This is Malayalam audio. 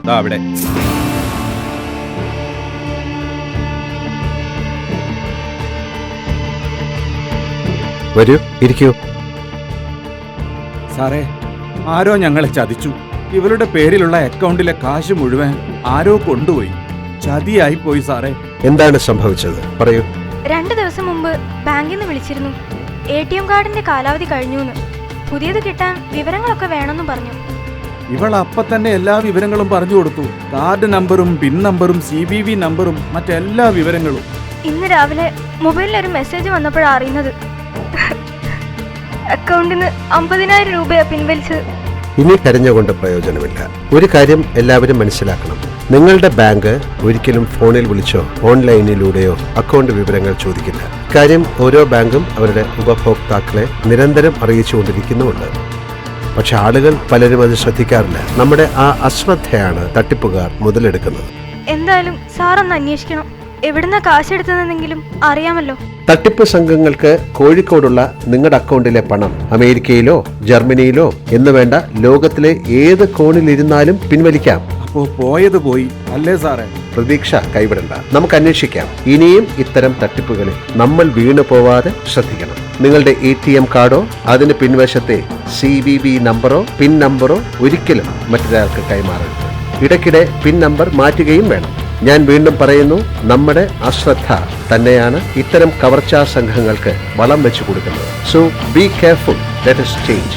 ദാ അവിടെ. വരൂ, ഇരിക്കൂ. സാറേ, ആരോ ഞങ്ങളെ ചതിച്ചു. ഇവരുടെ പേരിലുള്ള അക്കൗണ്ടിലെ കാശ് മുഴുവൻ ആരോ കൊണ്ടുപോയി. ചതിയായി പോയി സാറേ. എന്താണ് സംഭവിച്ചത്? പറയൂ. 2 ദിവസം മുമ്പ് ബാങ്കിൽ നിന്ന് വിളിച്ചിരുന്നു. ATM കാർഡിന്റെ കാലാവധി കഴിഞ്ഞുന്ന്. പുതിയത് കിട്ടാൻ വിവരങ്ങളൊക്കെ വേണമെന്നും പറഞ്ഞു. ഇവൾ അപ്പൊ തന്നെ എല്ലാ വിവരങ്ങളും പറഞ്ഞു കൊടുത്തു. കാർഡ് നമ്പറും പിൻ നമ്പറും CVV നമ്പറും മറ്റെല്ലാ വിവരങ്ങളും. ഇന്ന് രാവിലെ മൊബൈലിൽ ഒരു മെസ്സേജ് വന്നപ്പോഴാണ് അറിയുന്നത്. അക്കൗണ്ടിൽ നിന്ന് 50,000 രൂപയാ പിൻവലിച്ചത്. ഇനി കരഞ്ഞുകൊണ്ട് പ്രയോജനമില്ല. ഒരു കാര്യം എല്ലാവരും മനസ്സിലാക്കണം. നിങ്ങളുടെ ബാങ്ക് ഒരിക്കലും ഫോണിൽ വിളിച്ചോ ഓൺലൈനിലൂടെയോ അക്കൗണ്ട് വിവരങ്ങൾ ചോദിക്കില്ല. കാര്യം ഓരോ ബാങ്കും അവരുടെ ഉപഭോക്താക്കളെ നിരന്തരം അറിയിച്ചുകൊണ്ടിരിക്കുന്നുമുണ്ട്. പക്ഷെ ആളുകൾ പലരും അത് ശ്രദ്ധിക്കാറില്ല. നമ്മുടെ ആ അശ്രദ്ധയാണ് തട്ടിപ്പുകാർ മുതലെടുക്കുന്നത്. എന്തായാലും സാറൊന്ന് അന്വേഷിക്കണം. എവിടുന്ന കാശെടുത്തതെന്നെങ്കിലും അറിയാമല്ലോ. തട്ടിപ്പ് സംഘങ്ങൾക്ക് കോഴിക്കോടുള്ള നിങ്ങളുടെ അക്കൗണ്ടിലെ പണം അമേരിക്കയിലോ ജർമ്മനിയിലോ എന്ന് വേണ്ട ലോകത്തിലെ ഏത് കോണിലിരുന്നാലും പിൻവലിക്കാം. അപ്പോ പോയത് പോയി അല്ലേ സാറേ? പ്രതീക്ഷ കൈവിടണ്ട. നമുക്ക് അന്വേഷിക്കാം. ഇനിയും ഇത്തരം തട്ടിപ്പുകളിൽ നമ്മൾ വീണു പോവാതെ ശ്രദ്ധിക്കണം. നിങ്ങളുടെ ATM കാർഡോ അതിന് പിൻവശത്തെ CVV നമ്പറോ പിൻ നമ്പറോ ഒരിക്കലും മറ്റൊരാൾക്ക് കൈമാറരുത്. ഇടയ്ക്കിടെ പിൻ നമ്പർ മാറ്റുകയും വേണം. ഞാൻ വീണ്ടും പറയുന്നു, നമ്മുടെ അശ്രദ്ധ തന്നെയാണ് ഇത്തരം കവർച്ചാ സംഘങ്ങൾക്ക് വളം വെച്ചു കൊടുക്കുന്നത്. So be careful. Let us change.